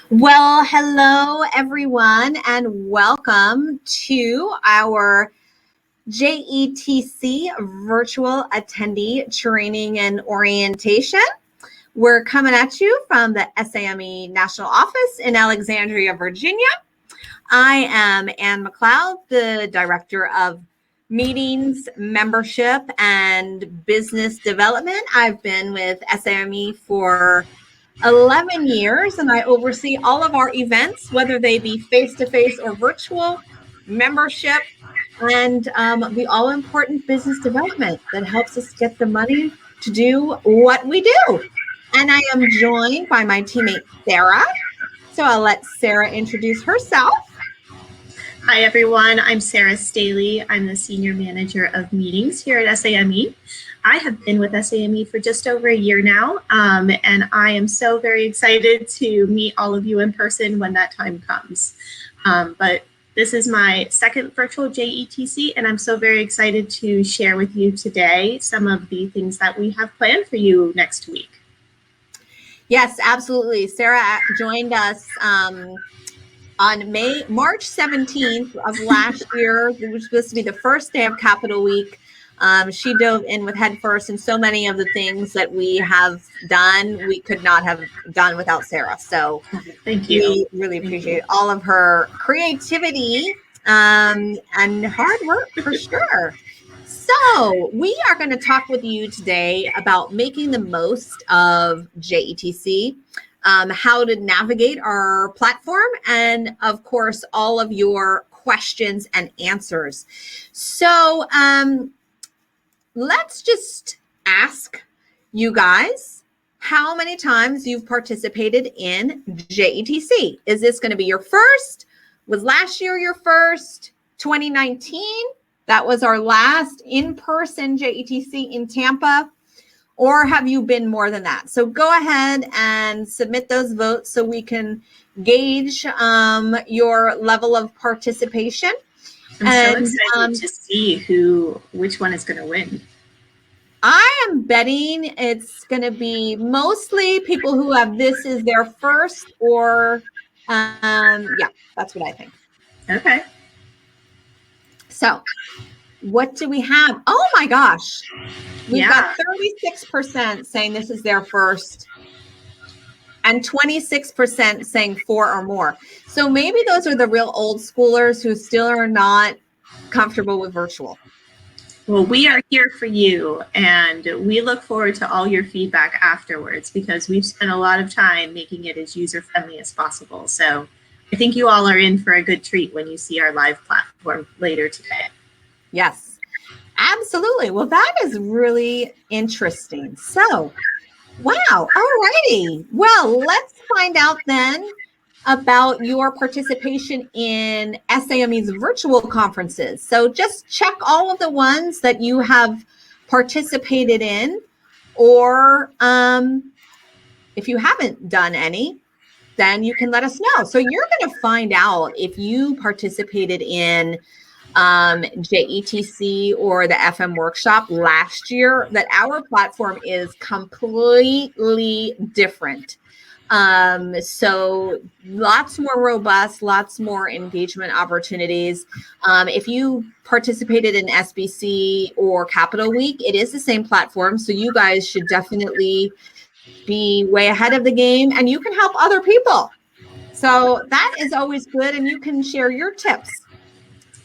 Well, hello everyone, and welcome to our JETC virtual attendee training and orientation. We're coming at you from the SAME National Office in Alexandria, Virginia. I am Ann McLeod, the Director of Meetings, Membership, and Business Development. I've been with SAME for 11 years, and I oversee all of our events, whether they be face-to-face or virtual, membership, and the all-important business development that helps us get the money to do what we do. And I am joined by my teammate, Sarah. So I'll let Sarah introduce herself. Hi, everyone. I'm Sarah Staley. I'm the Senior Manager of Meetings here at SAME. I have been with SAME for just over a year now, and I am so very excited to meet all of you in person when that time comes. But this is my second virtual JETC, and I'm so very excited to share with you today some of the things that we have planned for you next week. Yes, absolutely. Sarah joined us on March 17th of last year. It was supposed to be the first day of Capital Week. She dove in with head first, and so many of the things that we have done, we could not have done without Sarah. So thank you. We really appreciate all of her creativity and hard work for sure. So we are going to talk with you today about making the most of JETC, how to navigate our platform, and of course, all of your questions and answers. So let's just ask you guys how many times you've participated in JETC. Is this going to be your first? Was last year your first? 2019? That was our last in-person JETC in Tampa. Or have you been more than that? So go ahead and submit those votes so we can gauge your level of participation. I'm so excited to see which one is going to win. I am betting it's going to be mostly people who have this as their first, or yeah, that's what I think. Okay. So what do we have? Oh my gosh. We've got 36% saying this is their first and 26% saying 4 or more. So maybe those are the real old schoolers who still are not comfortable with virtual. Well, we are here for you, and we look forward to all your feedback afterwards because we've spent a lot of time making it as user-friendly as possible. So I think you all are in for a good treat when you see our live platform later today. Yes, absolutely. Well, that is really interesting. So, wow. All righty. Well, let's find out then about your participation in SAME's virtual conferences. So just check all of the ones that you have participated in, or if you haven't done any, then you can let us know. So you're going to find out if you participated in JETC or the FM workshop last year, that our platform is completely different. So lots more robust, lots more engagement opportunities. If you participated in SBC or Capital Week, it is the same platform. So you guys should definitely be way ahead of the game, and you can help other people. So that is always good, and you can share your tips.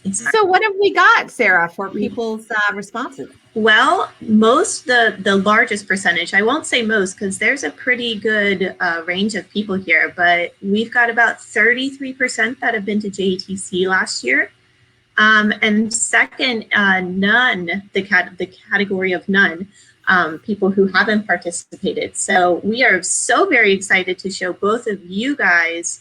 Exactly. So what have we got, Sarah, for people's responses? Well, the largest percentage, I won't say most because there's a pretty good range of people here, but we've got about 33% that have been to JETC last year. And second, none, the category of none, people who haven't participated. So we are so very excited to show both of you guys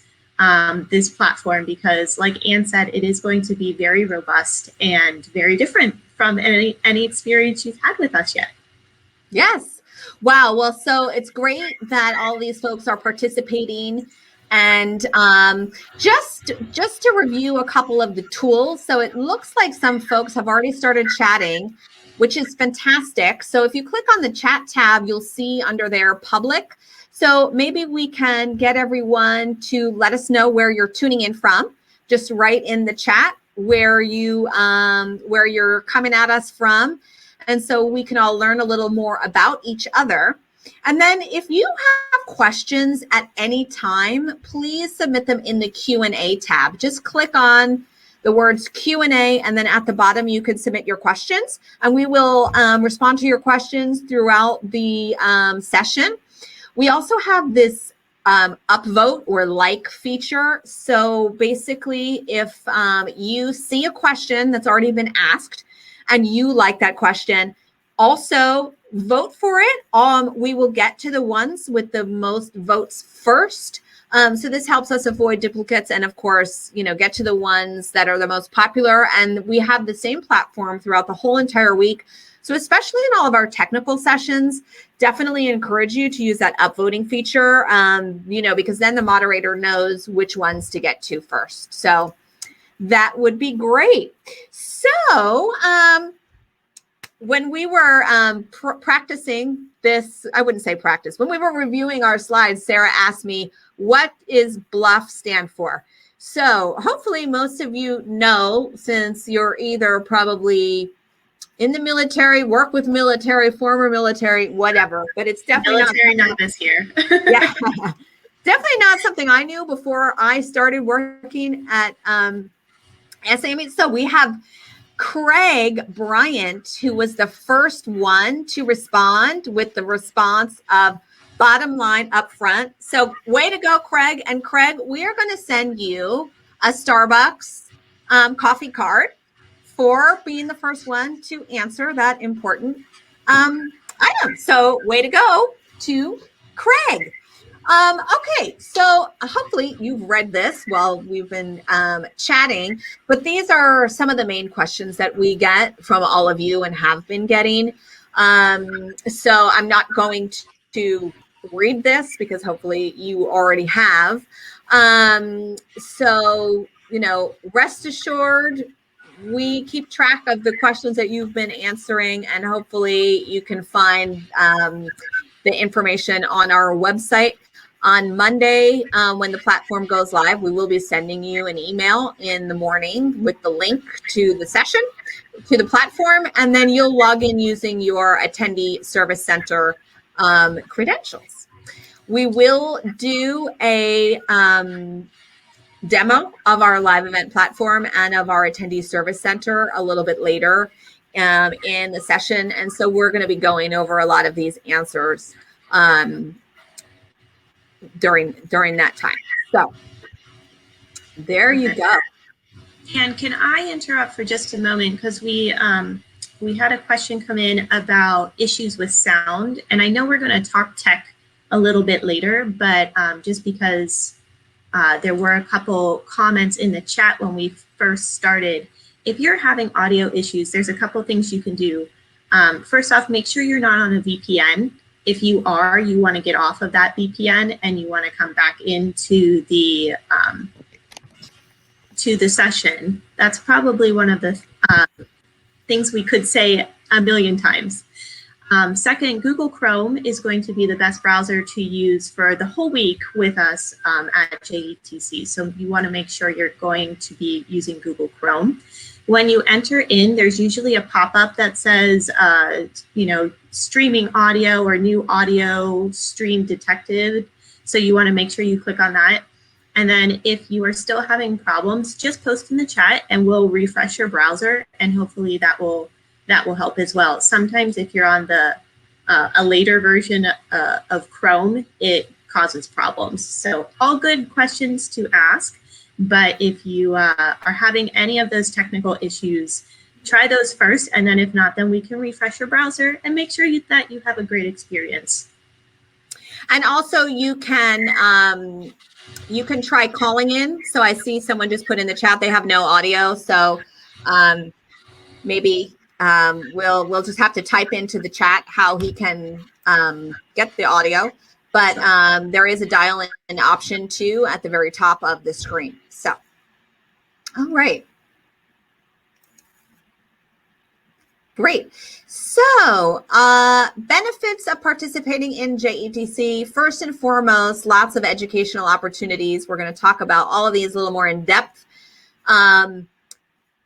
this platform because, like Ann said, it is going to be very robust and very different from any experience you've had with us yet. Yes. Wow. Well, so it's great that all these folks are participating. And just to review a couple of the tools. So it looks like some folks have already started chatting. which is fantastic. So if you click on the chat tab, you'll see under there public. So maybe we can get everyone to let us know where you're tuning in from. Just write in the chat where you're coming at us from. And so we can all learn a little more about each other. And then if you have questions at any time, please submit them in the Q&A tab. Just click on the words Q&A, and then at the bottom you can submit your questions, and we will respond to your questions throughout the session. We also have this upvote or like feature. So basically, if you see a question that's already been asked and you like that question, also vote for it. We will get to the ones with the most votes first. So this helps us avoid duplicates and, of course, get to the ones that are the most popular. And we have the same platform throughout the whole entire week. So especially in all of our technical sessions, definitely encourage you to use that upvoting feature, because then the moderator knows which ones to get to first. So that would be great. So when we were practicing this, I wouldn't say practice, when we were reviewing our slides, Sarah asked me, what is BLUF stand for? So hopefully most of you know, since you're either probably in the military, work with military, former military, whatever, but it's definitely military not this year. Yeah, definitely not something I knew before I started working at SAME. So we have Craig Bryant, who was the first one to respond with the response of bottom line up front. So way to go, Craig. And Craig, we are going to send you a Starbucks coffee card for being the first one to answer that important item. So way to go to Craig. Okay, so hopefully you've read this while we've been chatting, but these are some of the main questions that we get from all of you and have been getting. So I'm not going to read this because hopefully you already have. So, rest assured, we keep track of the questions that you've been answering, and hopefully you can find the information on our website. On Monday, when the platform goes live, we will be sending you an email in the morning with the link to the session, to the platform, and then you'll log in using your Attendee Service Center credentials. We will do a demo of our live event platform and of our Attendee Service Center a little bit later in the session, and so we're going to be going over a lot of these answers during that time. So there you go. And can I interrupt for just a moment, because we had a question come in about issues with sound, and I know we're going to talk tech a little bit later, but just because there were a couple comments in the chat when we first started. If you're having audio issues, there's a couple things you can do. First off, make sure you're not on a VPN. If you are, you want to get off of that VPN and you want to come back into the to the session. That's probably one of the things we could say a million times. Second, Google Chrome is going to be the best browser to use for the whole week with us at JETC. So you want to make sure you're going to be using Google Chrome. When you enter in, there's usually a pop-up that says, streaming audio or new audio stream detected. So you want to make sure you click on that. And then if you are still having problems, just post in the chat and we'll refresh your browser, and hopefully that will help as well. Sometimes if you're on the a later version of Chrome, it causes problems. So all good questions to ask. But if you are having any of those technical issues, try those first. And then if not, then we can refresh your browser and make sure that you have a great experience. And also you can try calling in. So I see someone just put in the chat, they have no audio. So maybe we'll just have to type into the chat how he can get the audio. But there is a dial-in option too at the very top of the screen. So, all right. Great. So, benefits of participating in JETC. First and foremost, lots of educational opportunities. We're going to talk about all of these a little more in depth.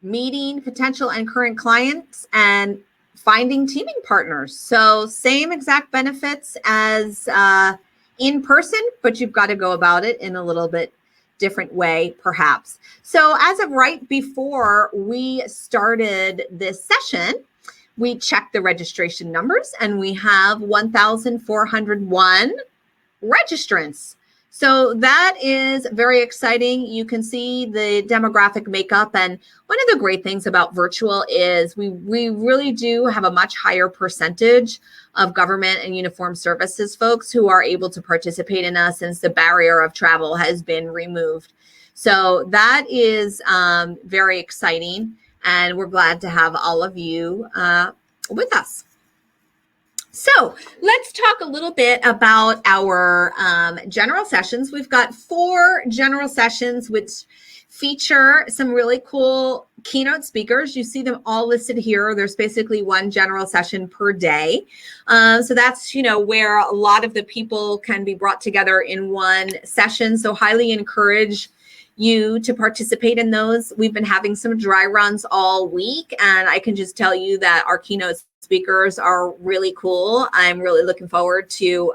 Meeting potential and current clients and finding teaming partners. So, same exact benefits as in person, but you've got to go about it in a little bit different way, perhaps. So, as of right before we started this session, we checked the registration numbers and we have 1,401 registrants. So that is very exciting. You can see the demographic makeup. And one of the great things about virtual is we really do have a much higher percentage of government and uniformed services folks who are able to participate in us since the barrier of travel has been removed. So that is very exciting. And we're glad to have all of you with us. So let's talk a little bit about our general sessions. We've got 4 general sessions which feature some really cool keynote speakers. You see them all listed here. There's basically 1 general session per day. So that's, where a lot of the people can be brought together in one session. So highly encourage you to participate in those. We've been having some dry runs all week, and I can just tell you that our keynote speakers are really cool. I'm really looking forward to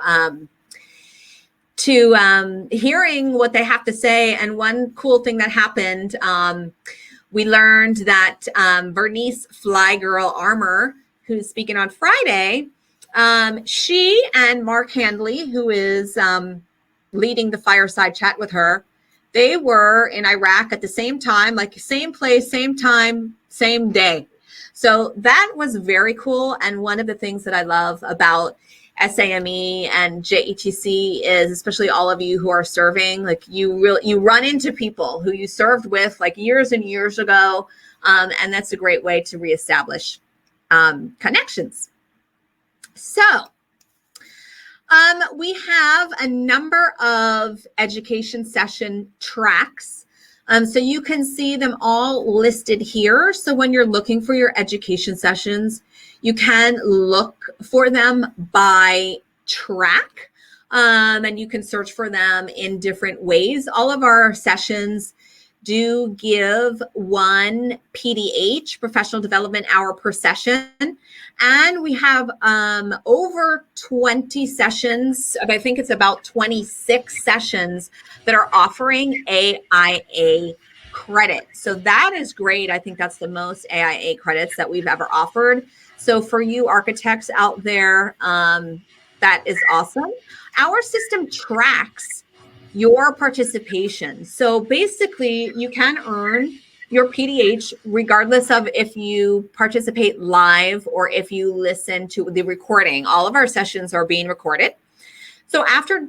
hearing what they have to say. And one cool thing that happened, we learned that Bernice Flygirl Armour, who's speaking on Friday, she and Mark Handley, who is leading the fireside chat with her, they were in Iraq at the same time, like same place, same time, same day. So that was very cool. And one of the things that I love about SAME and JETC is, especially all of you who are serving, like you run into people who you served with like years and years ago. And that's a great way to reestablish connections. So we have a number of education session tracks. So you can see them all listed here. So when you're looking for your education sessions, you can look for them by track, and you can search for them in different ways. All of our sessions do give 1 PDH, professional development hour per session. And we have over 20 sessions, I think it's about 26 sessions that are offering AIA credit. So that is great. I think that's the most AIA credits that we've ever offered. So for you architects out there, that is awesome. Our system tracks your participation. So basically you can earn your PDH regardless of if you participate live or if you listen to the recording. All of our sessions are being recorded. So after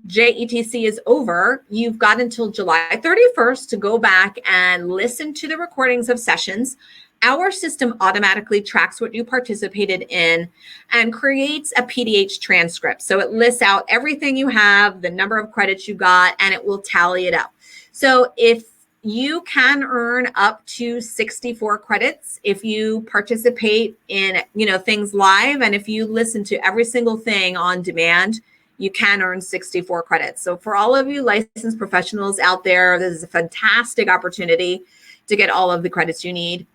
JETC is over, you've got until July 31st to go back and listen to the recordings of sessions. Our system automatically tracks what you participated in and creates a PDH transcript. So it lists out everything you have, the number of credits you got, and it will tally it up. So if you can earn up to 64 credits if you participate in, things live, and if you listen to every single thing on demand, you can earn 64 credits. So for all of you licensed professionals out there, this is a fantastic opportunity to get all of the credits you need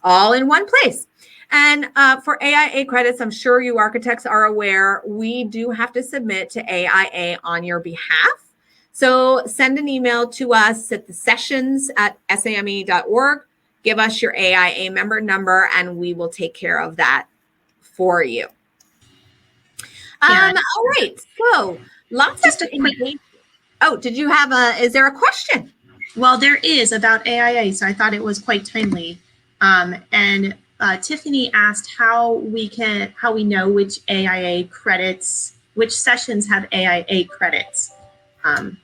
all in one place. And for AIA credits, I'm sure you architects are aware, we do have to submit to AIA on your behalf. So send an email to us at the sessions@same.org. Give us your AIA member number, and we will take care of that for you. All right. So lots Just of information. Oh, did you have is there a question? Well, there is about AIA, so I thought it was quite timely. And Tiffany asked how we know which AIA credits, which sessions have AIA credits. Do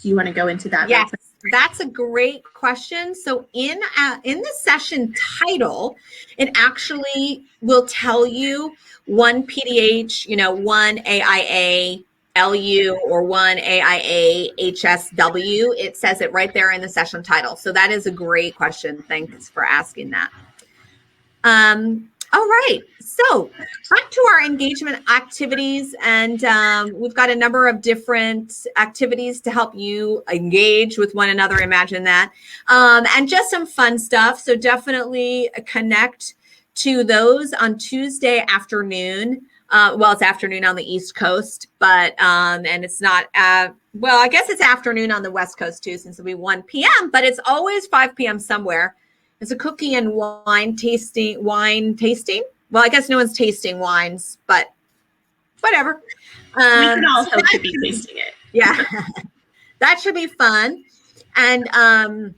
you want to go into that? Yes, that's a great question. So in the session title, it actually will tell you 1 PDH, 1 AIA LU or 1 AIA HSW. It says it right there in the session title. So that is a great question. Thanks for asking that. All right, so back to our engagement activities, and we've got a number of different activities to help you engage with one another. Imagine that, and just some fun stuff. So definitely connect to those on Tuesday afternoon. Well, it's afternoon on the East Coast, but and it's not. Well, I guess it's afternoon on the West Coast too, since it'll be 1 p.m. But it's always 5 p.m. somewhere. It's a cookie and wine tasting. Well, I guess no one's tasting wines, but whatever. We can all hope to be tasting it. Yeah, that should be fun. And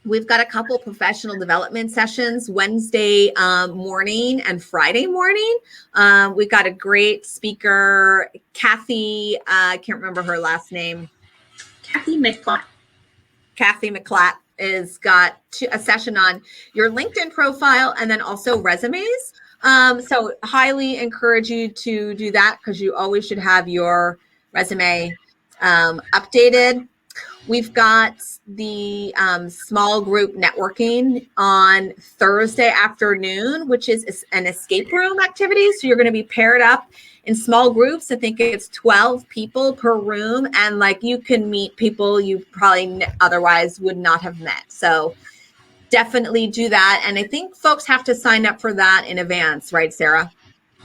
we've got a couple professional development sessions Wednesday morning and Friday morning. We've got a great speaker, Kathy. I can't remember her last name. Kathy McClatt. Kathy McClatt is got a session on your LinkedIn profile and then also resumes. So highly encourage you to do that because you always should have your resume updated. We've got the small group networking on Thursday afternoon, which is an escape room activity. So you're going to be paired up in small groups. I think it's 12 people per room. And like you can meet people you probably otherwise would not have met. So definitely do that. And I think folks have to sign up for that in advance, right, Sarah?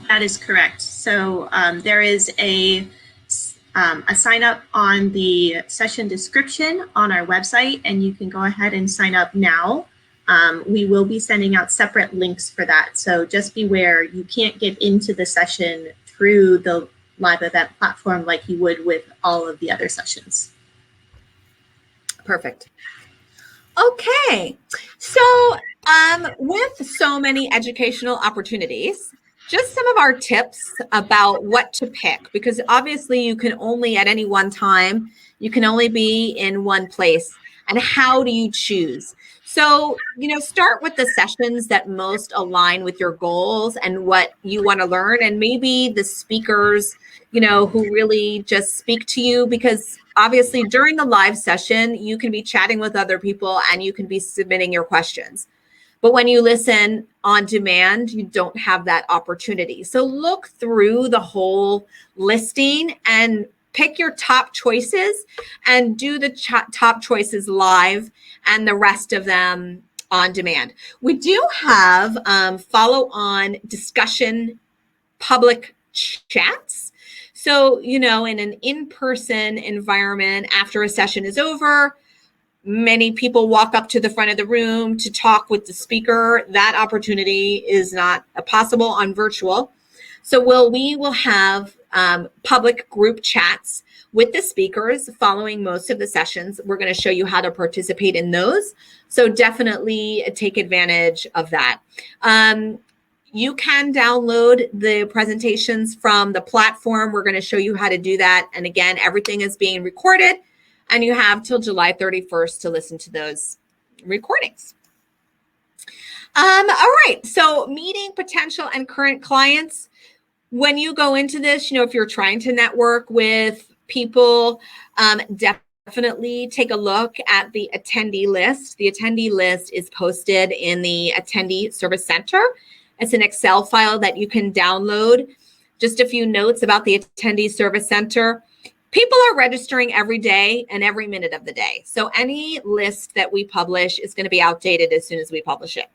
That is correct. So there is a sign up on the session description on our website, and you can go ahead and sign up now. We will be sending out separate links for that. So just beware, you can't get into the session through the live event platform like you would with all of the other sessions. Perfect. Okay, so with so many educational opportunities, just some of our tips about what to pick, because obviously you can only at any one time, you can only be in one place. And how do you choose? So, start with the sessions that most align with your goals and what you want to learn. And maybe the speakers, who really just speak to you, because obviously during the live session, you can be chatting with other people and you can be submitting your questions. But when you listen on demand, you don't have that opportunity. So look through the whole listing and pick your top choices and do the top choices live and the rest of them on demand. We do have follow-on discussion public chats. So, in an in-person environment, after a session is over, many people walk up to the front of the room to talk with the speaker. That opportunity is not possible on virtual. So we will have public group chats with the speakers following most of the sessions. We're going to show you how to participate in those. So definitely take advantage of that. You can download the presentations from the platform. We're going to show you how to do that. And again, everything is being recorded. And you have till July 31st to listen to those recordings. All right, so meeting potential and current clients. When you go into this, if you're trying to network with people, definitely take a look at the attendee list. The attendee list is posted in the Attendee Service Center. It's an Excel file that you can download. Just a few notes about the Attendee Service Center. People are registering every day and every minute of the day. So any list that we publish is going to be outdated as soon as we publish it.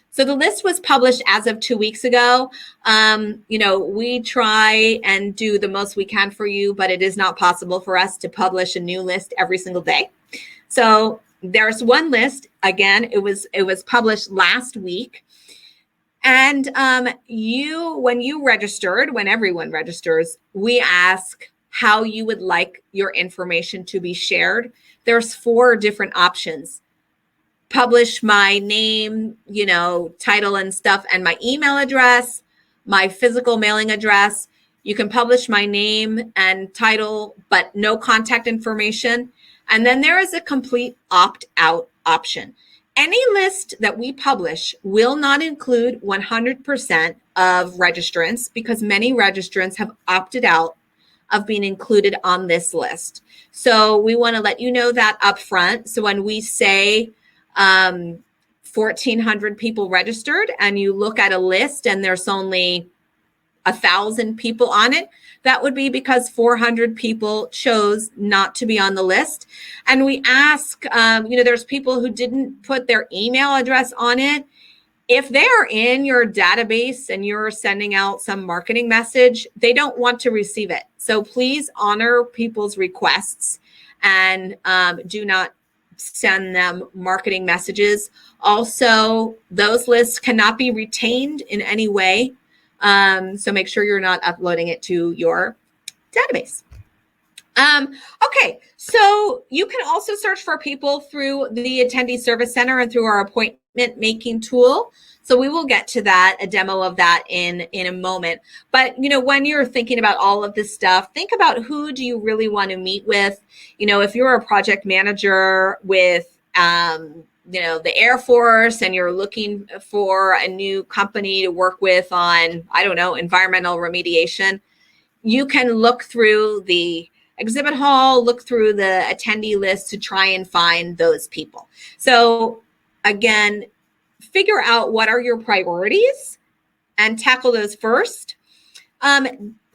So the list was published as of 2 weeks ago. We try and do the most we can for you, but it is not possible for us to publish a new list every single day. So there's one list. Again, it was published last week. And when everyone registers, we ask how you would like your information to be shared. There's 4 different options. Publish my name, title and stuff, and my email address, my physical mailing address. You can publish my name and title, but no contact information. And then there is a complete opt-out option. Any list that we publish will not include 100% of registrants because many registrants have opted out of being included on this list. So we want to let you know that up front. So when we say 1,400 people registered and you look at a list and there's only 1,000 people on it, that would be because 400 people chose not to be on the list. And we ask, there's people who didn't put their email address on it. If they are in your database and you're sending out some marketing message, they don't want to receive it. So please honor people's requests and do not send them marketing messages. Also, those lists cannot be retained in any way. So make sure you're not uploading it to your database. Okay, so you can also search for people through the Attendee Service Center and through our appointment making tool. So we will get to that, a demo of that in a moment. But, when you're thinking about all of this stuff, think about who do you really want to meet with. If you're a project manager with, the Air Force and you're looking for a new company to work with on, environmental remediation, you can look through the exhibit hall, look through the attendee list to try and find those people. So again, figure out what are your priorities and tackle those first.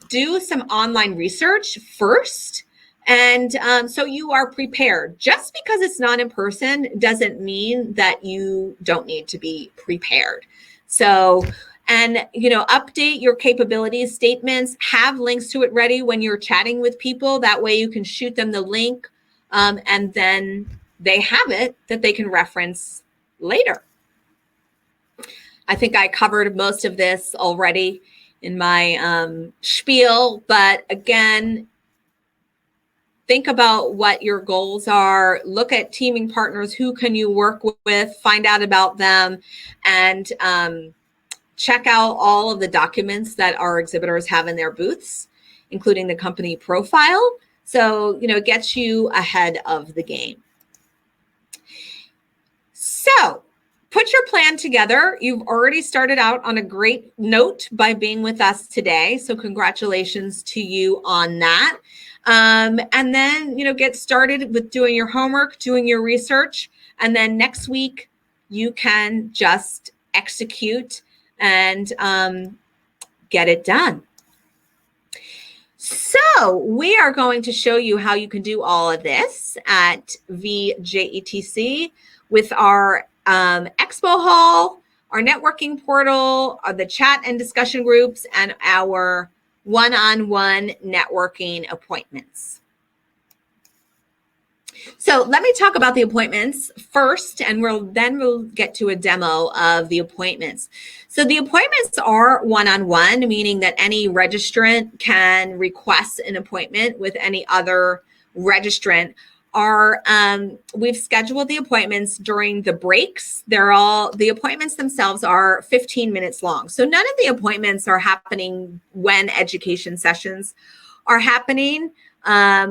Do some online research first. And so you are prepared. Just because it's not in person doesn't mean that you don't need to be prepared. So, update your capabilities statements, have links to it ready when you're chatting with people. That way you can shoot them the link and then they have it that they can reference later. I think I covered most of this already in my spiel, but again, think about what your goals are, look at teaming partners, who can you work with, find out about them, and check out all of the documents that our exhibitors have in their booths, including the company profile. So, it gets you ahead of the game. So, put your plan together. You've already started out on a great note by being with us today. So congratulations to you on that. And then, get started with doing your homework, doing your research. And then next week, you can just execute and get it done. So we are going to show you how you can do all of this at VJETC with our expo hall, our networking portal, the chat and discussion groups, and our one-on-one networking appointments. So let me talk about the appointments first, and we'll get to a demo of the appointments. So the appointments are one-on-one, meaning that any registrant can request an appointment with any other registrant. We've scheduled the appointments during the breaks. The appointments themselves are 15 minutes long. So none of the appointments are happening when education sessions are happening.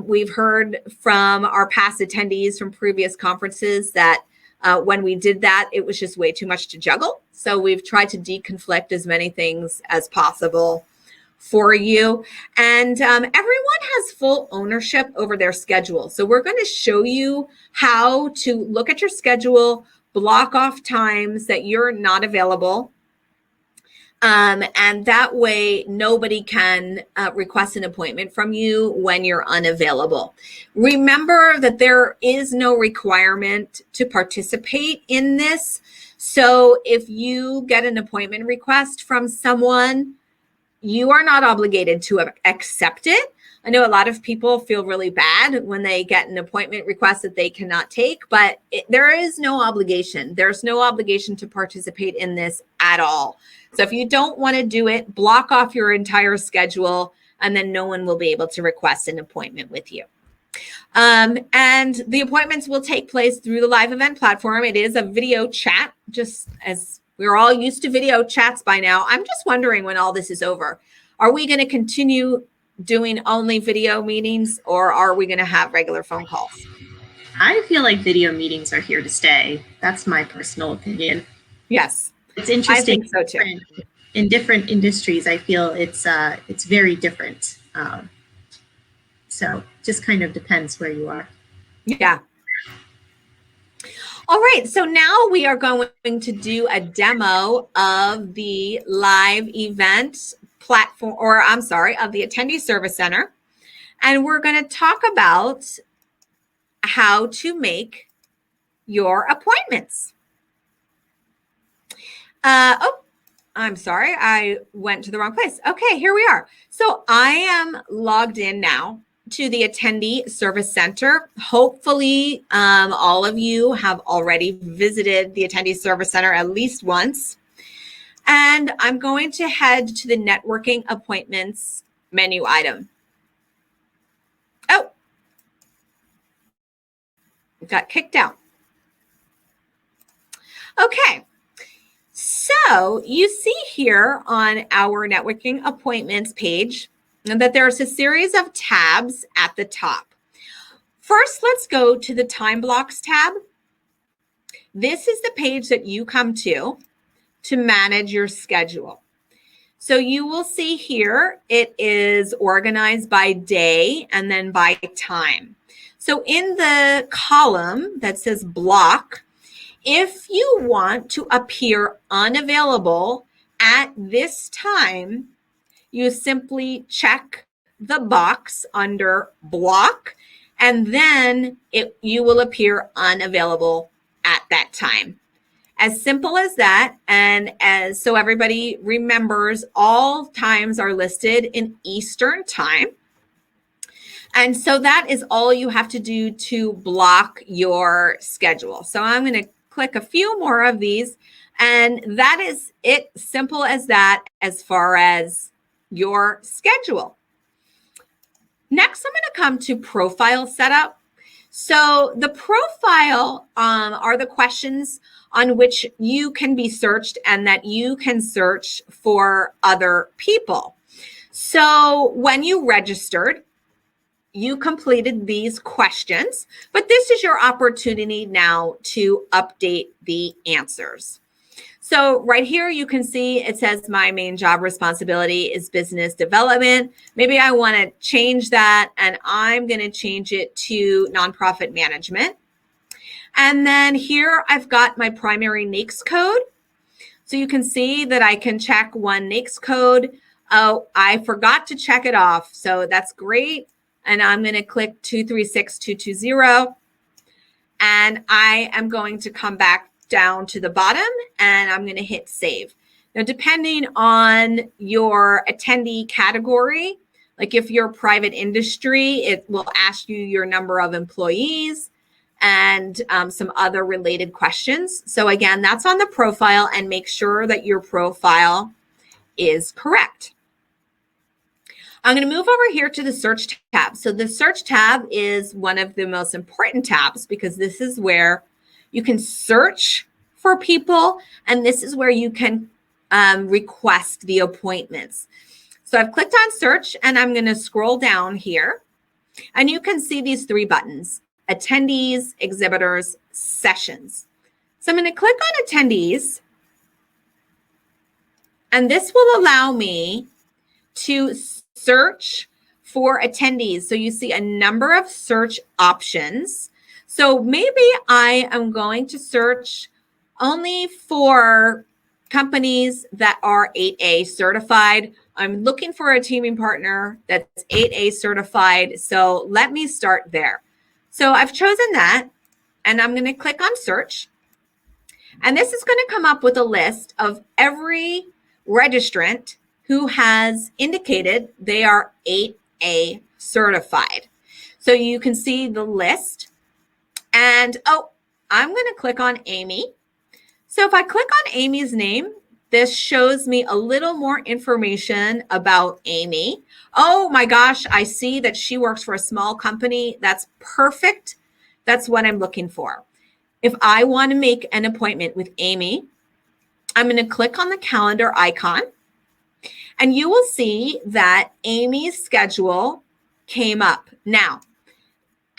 We've heard from our past attendees from previous conferences that when we did that, it was just way too much to juggle. So we've tried to deconflict as many things as possible for you. And everyone has full ownership over their schedule. So we're going to show you how to look at your schedule, block off times that you're not available. And that way nobody can request an appointment from you when you're unavailable. Remember that there is no requirement to participate in this. So if you get an appointment request from someone, you are not obligated to accept it. I know a lot of people feel really bad when they get an appointment request that they cannot take, but there is no obligation. There's no obligation to participate in this at all. So if you don't want to do it, block off your entire schedule, and then no one will be able to request an appointment with you. And the appointments will take place through the live event platform. It is a video chat, just as we're all used to video chats by now. I'm just wondering when all this is over, are we going to continue doing only video meetings, or are we going to have regular phone calls? I feel like video meetings are here to stay. That's my personal opinion. Yes. It's interesting. I think so too. In different industries, I feel it's very different. So just kind of depends where you are. Yeah. All right, so now we are going to do a demo of the live event platform, or I'm sorry, of the Attendee Service Center. And we're going to talk about how to make your appointments. I'm sorry, I went to the wrong place. Okay, here we are. So I am logged in now to the Attendee Service Center. Hopefully, all of you have already visited the Attendee Service Center at least once. And I'm going to head to the networking appointments menu item. Oh, got kicked out. Okay. So you see here on our networking appointments page that there's a series of tabs at the top. First, let's go to the time blocks tab. This is the page that you come to manage your schedule. So you will see here, it is organized by day and then by time. So in the column that says block, if you want to appear unavailable at this time, you simply check the box under block, and then you will appear unavailable at that time. As simple as that, and so everybody remembers, all times are listed in Eastern time. And so that is all you have to do to block your schedule. So I'm going to click a few more of these, and that is it, simple as that, as far as your schedule. Next, I'm going to come to profile setup. So the profile are the questions on which you can be searched and that you can search for other people. So when you registered, you completed these questions, but this is your opportunity now to update the answers. So right here, you can see it says my main job responsibility is business development. Maybe I want to change that, and I'm going to change it to nonprofit management. And then here I've got my primary NAICS code. So you can see that I can check one NAICS code. Oh, I forgot to check it off. So that's great. And I'm going to click 236220. And I am going to come back down to the bottom, and I'm going to hit save. Now, depending on your attendee category, like if you're private industry, it will ask you your number of employees and some other related questions. So again, that's on the profile, and make sure that your profile is correct. I'm going to move over here to the search tab. So the search tab is one of the most important tabs because this is where you can search for people, and this is where you can request the appointments. So I've clicked on search, and I'm going to scroll down here, and you can see these three buttons: attendees, exhibitors, sessions. So I'm going to click on attendees, and this will allow me to search for attendees. So you see a number of search options. So maybe I am going to search only for companies that are 8A certified. I'm looking for a teaming partner that's 8A certified. So let me start there. So I've chosen that, and I'm going to click on search. And this is going to come up with a list of every registrant who has indicated they are 8A certified. So you can see the list. And I'm going to click on Amy. So if I click on Amy's name, this shows me a little more information about Amy. Oh my gosh, I see that she works for a small company. That's perfect. That's what I'm looking for. If I want to make an appointment with Amy, I'm going to click on the calendar icon, and you will see that Amy's schedule came up. Now,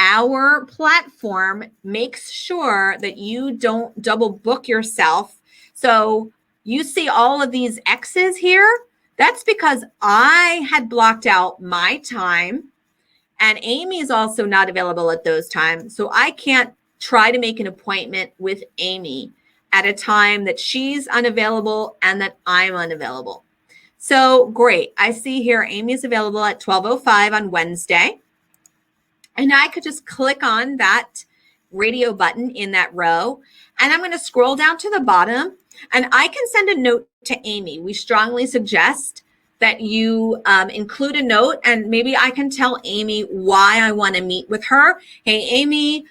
our platform makes sure that you don't double book yourself. So you see all of these X's here. That's because I had blocked out my time, and Amy is also not available at those times. So I can't try to make an appointment with Amy at a time that she's unavailable and that I'm unavailable. So great. I see here Amy's available at 12:05 on Wednesday. And I could just click on that radio button in that row. And I'm going to scroll down to the bottom and I can send a note to Amy. We strongly suggest that you include a note, and maybe I can tell Amy why I want to meet with her. Hey, Amy,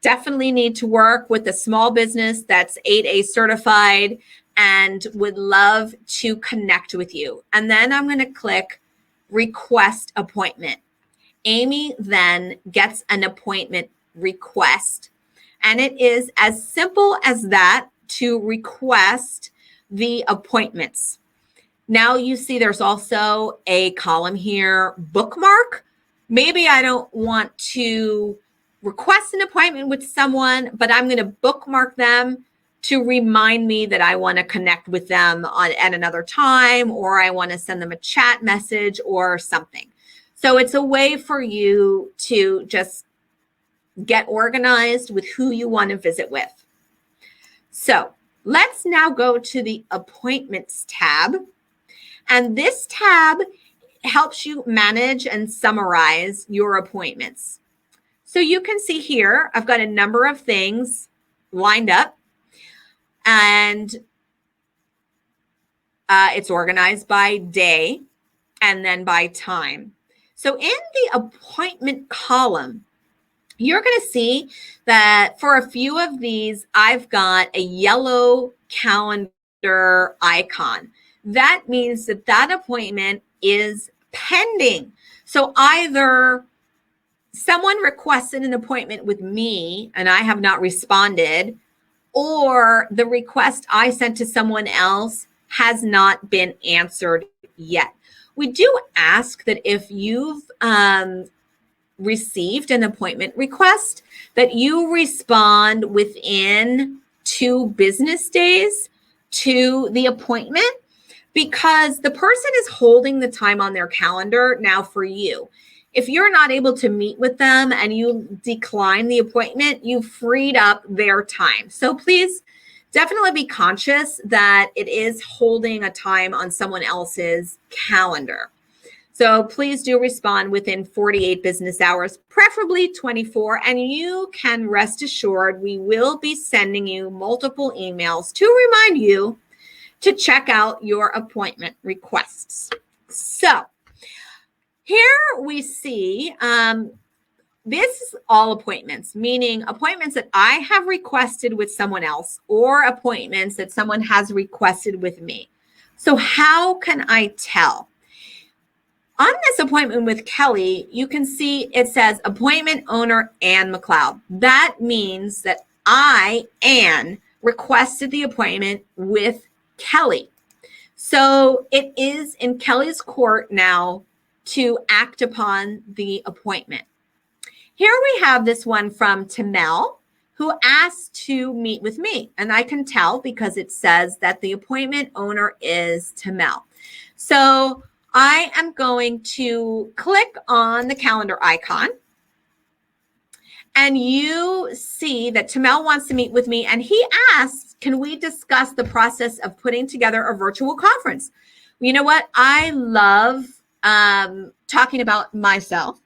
definitely need to work with a small business that's 8A certified and would love to connect with you. And then I'm going to click request appointment. Amy then gets an appointment request. And it is as simple as that to request the appointments. Now you see there's also a column here, bookmark. Maybe I don't want to request an appointment with someone, but I'm going to bookmark them to remind me that I want to connect with them at another time, or I want to send them a chat message or something. So it's a way for you to just get organized with who you want to visit with. So let's now go to the appointments tab. And this tab helps you manage and summarize your appointments. So you can see here, I've got a number of things lined up, and it's organized by day and then by time. So in the appointment column, you're going to see that for a few of these, I've got a yellow calendar icon. That means that that appointment is pending. So either someone requested an appointment with me and I have not responded, or the request I sent to someone else has not been answered yet. We do ask that if you've received an appointment request, that you respond within 2 business days to the appointment, because the person is holding the time on their calendar now for you. If you're not able to meet with them and you decline the appointment, you've freed up their time. So please definitely be conscious that it is holding a time on someone else's calendar. So please do respond within 48 business hours, preferably 24, and you can rest assured we will be sending you multiple emails to remind you to check out your appointment requests. So here we see this is all appointments, meaning appointments that I have requested with someone else or appointments that someone has requested with me. So how can I tell? On this appointment with Kelly, you can see it says appointment owner Ann McLeod. That means that I, Ann, requested the appointment with Kelly. So it is in Kelly's court now to act upon the appointment. Here we have this one from Tamel, who asked to meet with me. And I can tell because it says that the appointment owner is Tamel. So I am going to click on the calendar icon. And you see that Tamel wants to meet with me. And he asks, can we discuss the process of putting together a virtual conference? You know what? I love talking about myself.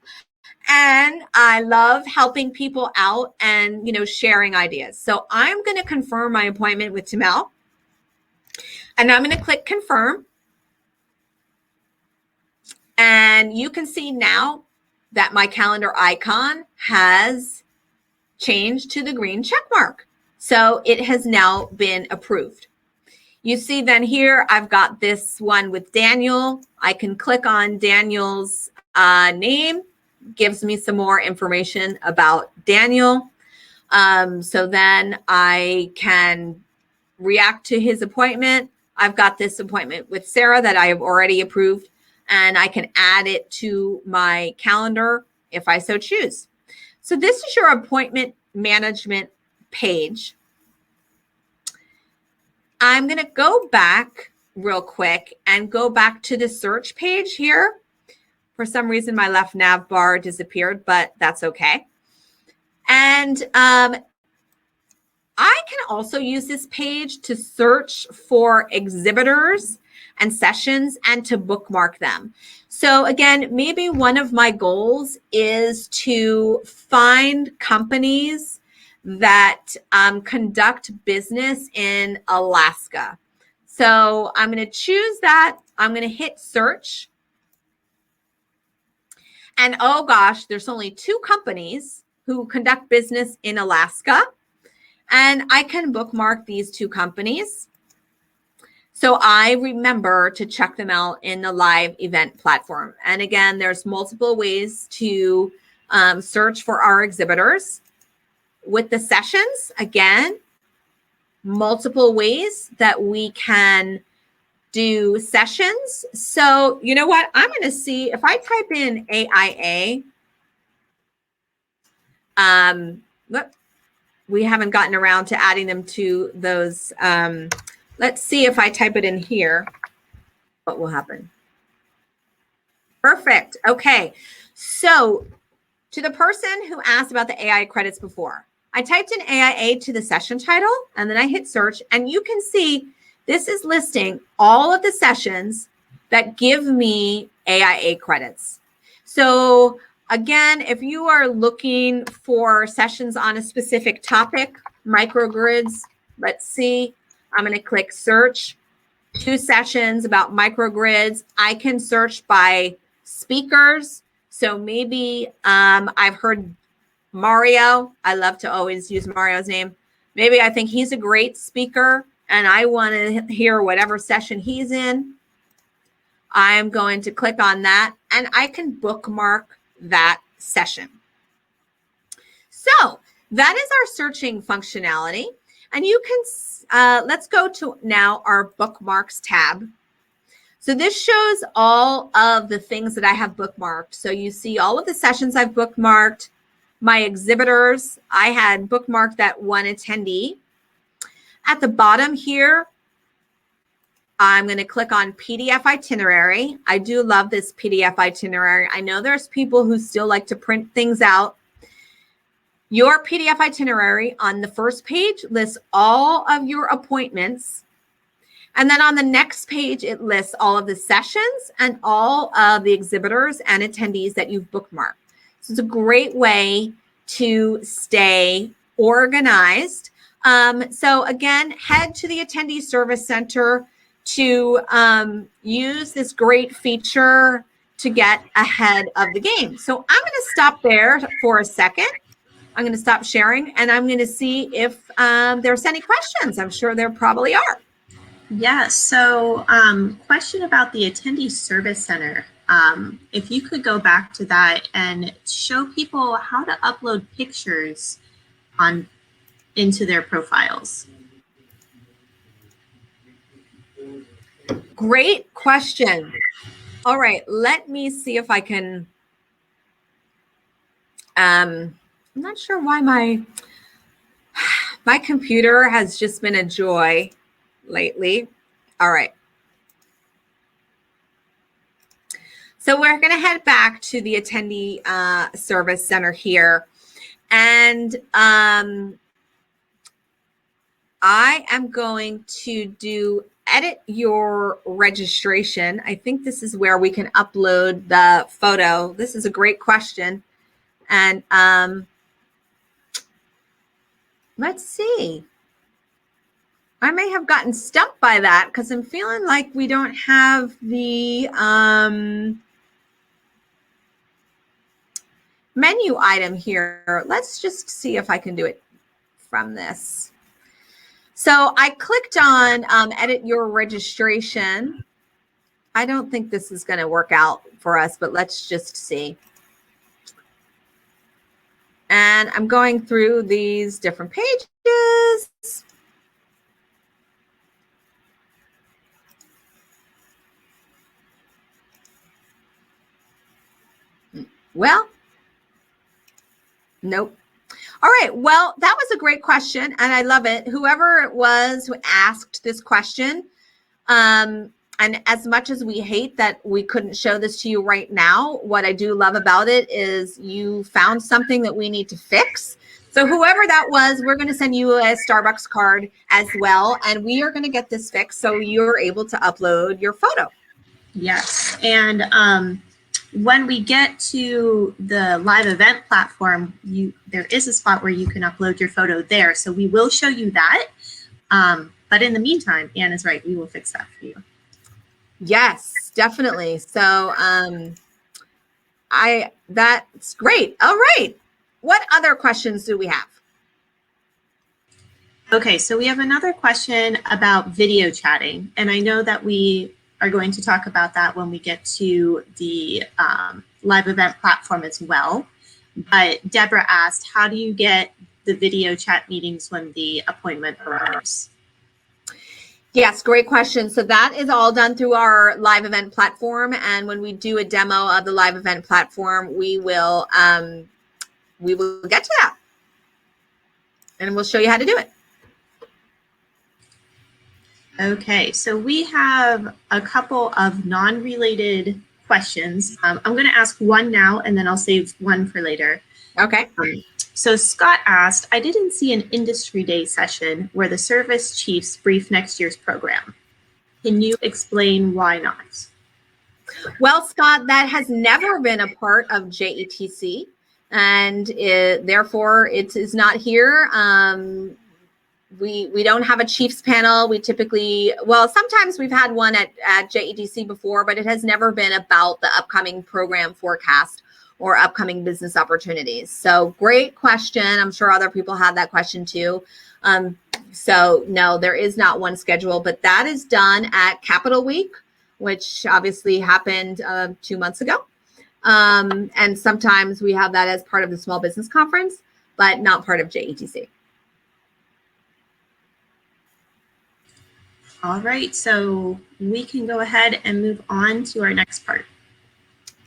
And I love helping people out and, sharing ideas. So I'm going to confirm my appointment with Tamel. And I'm going to click confirm. And you can see now that my calendar icon has changed to the green check mark. So it has now been approved. You see then here, I've got this one with Daniel. I can click on Daniel's name. Gives me some more information about Daniel. So then I can react to his appointment. I've got this appointment with Sarah that I have already approved, and I can add it to my calendar if I so choose. So this is your appointment management page. I'm going to go back real quick and go back to the search page here. For some reason, my left nav bar disappeared, but that's okay. And I can also use this page to search for exhibitors and sessions and to bookmark them. So again, maybe one of my goals is to find companies that conduct business in Alaska. So I'm going to choose that. I'm going to hit search. And oh gosh, there's only 2 companies who conduct business in Alaska. And I can bookmark these 2 companies. So I remember to check them out in the live event platform. And again, there's multiple ways to search for our exhibitors. With the sessions, again, multiple ways that we can do sessions. So you know what? I'm going to see if I type in AIA. We haven't gotten around to adding them to those. Let's see if I type it in here, what will happen. Perfect. Okay. So to the person who asked about the AIA credits before, I typed in AIA to the session title, and then I hit search, and you can see this is listing all of the sessions that give me AIA credits. So again, if you are looking for sessions on a specific topic, microgrids, let's see, I'm going to click search, 2 sessions about microgrids. I can search by speakers. So maybe I've heard Mario. I love to always use Mario's name. Maybe I think he's a great speaker and I want to hear whatever session he's in. I'm going to click on that and I can bookmark that session. So that is our searching functionality. And you can, let's go to now our bookmarks tab. So this shows all of the things that I have bookmarked. So you see all of the sessions I've bookmarked, my exhibitors. I had bookmarked that one attendee. At the bottom here, I'm going to click on PDF itinerary. I do love this PDF itinerary. I know there's people who still like to print things out. Your PDF itinerary on the first page lists all of your appointments. And then on the next page, it lists all of the sessions and all of the exhibitors and attendees that you've bookmarked. So it's a great way to stay organized. So again, head to the Attendee Service Center to use this great feature to get ahead of the game. So I'm going to stop there for a second. I'm going to stop sharing and I'm going to see if there's any questions. I'm sure there probably are. Yeah, so question about the Attendee Service Center. If you could go back to that and show people how to upload pictures into their profiles. Great question. All right, let me see if I can. I'm not sure why my computer has just been a joy lately. All right. So we're going to head back to the Attendee Service Center here. And I am going to do edit your registration. I think this is where we can upload the photo. This is a great question. And let's see. I may have gotten stumped by that because I'm feeling like we don't have the menu item here. Let's just see if I can do it from this. So I clicked on edit your registration. I don't think this is going to work out for us, but let's just see. And I'm going through these different pages. Well, nope. All right. Well, that was a great question, and I love it. Whoever it was who asked this question, and as much as we hate that we couldn't show this to you right now, what I do love about it is you found something that we need to fix. So whoever that was, we're going to send you a Starbucks card as well. And we are going to get this fixed so you're able to upload your photo. Yes. And when we get to the live event platform, there is a spot where you can upload your photo there. So we will show you that. But in the meantime, Anne is right. We will fix that for you. Yes, definitely. So that's great. All right. What other questions do we have? Okay, so we have another question about video chatting. And I know that we are going to talk about that when we get to the live event platform as well. But Deborah asked, how do you get the video chat meetings when the appointment arrives? Yes, great question. So that is all done through our live event platform. And when we do a demo of the live event platform, we will get to that. And we'll show you how to do it. Okay, so we have a couple of non-related questions. I'm going to ask one now, and then I'll save one for later. Okay. So Scott asked, I didn't see an industry day session where the service chiefs brief next year's program. Can you explain why not? Well, Scott, that has never been a part of JETC, and therefore it is not here. We don't have a Chiefs panel. We typically, well, sometimes we've had one at JETC before, but it has never been about the upcoming program forecast or upcoming business opportunities. So great question. I'm sure other people had that question too. So no, there is not one schedule, but that is done at Capital Week, which obviously happened 2 months ago. And sometimes we have that as part of the Small Business Conference, but not part of JETC. All right, so we can go ahead and move on to our next part.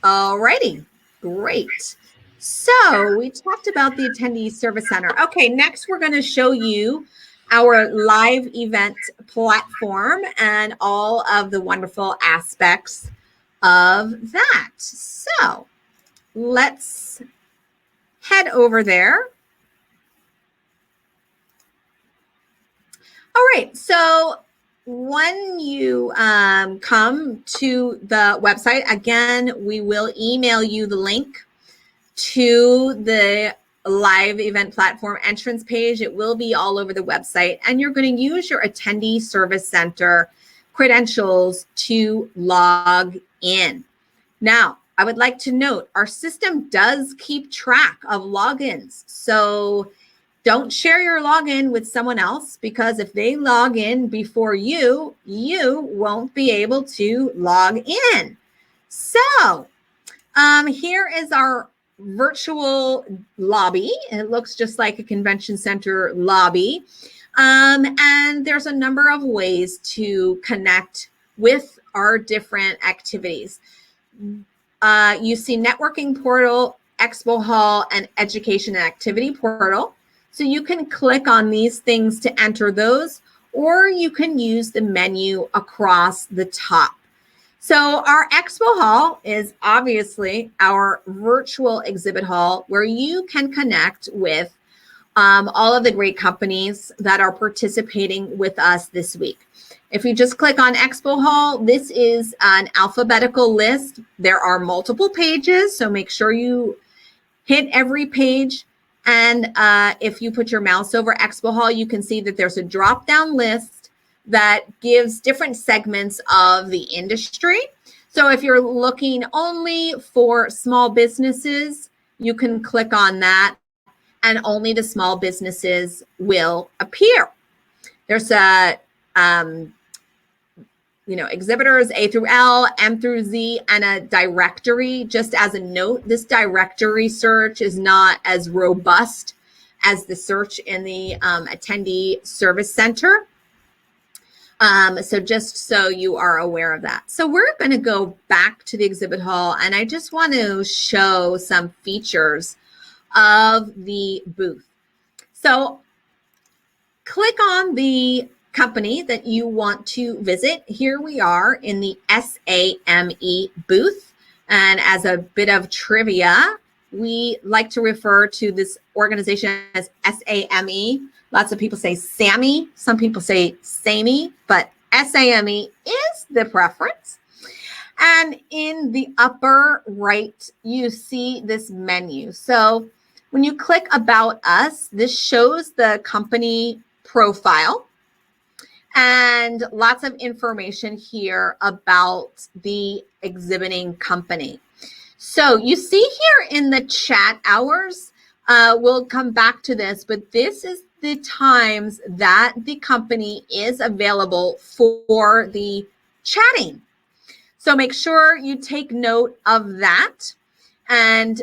All righty, great. So we talked about the Attendee Service Center. Okay, next we're going to show you our live event platform and all of the wonderful aspects of that. So let's head over there. All right, so when you come to the website, again, we will email you the link to the live event platform entrance page. It will be all over the website, and you're going to use your Attendee Service Center credentials to log in. Now, I would like to note our system does keep track of logins. So don't share your login with someone else, because if they log in before you, you won't be able to log in. So here is our virtual lobby. It looks just like a convention center lobby. And there's a number of ways to connect with our different activities. You see networking portal, expo hall, and education and activity portal. So you can click on these things to enter those, or you can use the menu across the top. So our expo hall is obviously our virtual exhibit hall where you can connect with all of the great companies that are participating with us this week. If you just click on Expo Hall, this is an alphabetical list. There are multiple pages, so make sure you hit every page. And if you put your mouse over Expo Hall, you can see that there's a drop-down list that gives different segments of the industry. So if you're looking only for small businesses, you can click on that, and only the small businesses will appear. There's a exhibitors A through L, M through Z, and a directory. Just as a note, this directory search is not as robust as the search in the Attendee Service Center. So just so you are aware of that. So we're going to go back to the exhibit hall, and I just want to show some features of the booth. So click on the company that you want to visit. Here we are in the SAME booth. And as a bit of trivia, we like to refer to this organization as SAME. Lots of people say SAME. Some people say SAME, but SAME is the preference. And in the upper right, you see this menu. So when you click About Us, this shows the company profile and lots of information here about the exhibiting company. So you see here in the chat hours, we'll come back to this, but this is the times that the company is available for the chatting. So make sure you take note of that. And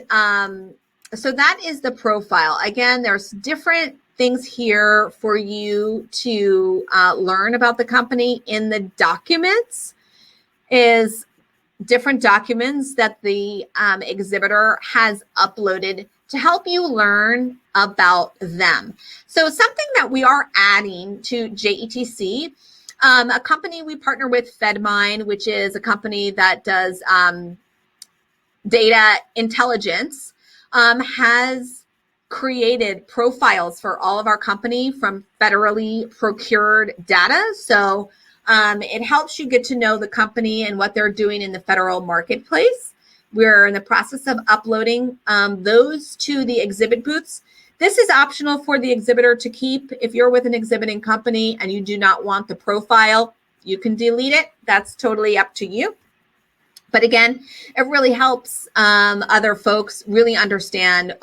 so that is the profile. Again, there's different things here for you to learn about the company. In the documents is different documents that the exhibitor has uploaded to help you learn about them. So something that we are adding to JETC, a company we partner with, FedMine, which is a company that does data intelligence, has created profiles for all of our company from federally procured data. So it helps you get to know the company and what they're doing in the federal marketplace. We're in the process of uploading those to the exhibit booths. This is optional for the exhibitor to keep. If you're with an exhibiting company and you do not want the profile, you can delete it. That's totally up to you. But again, it really helps other folks really understand,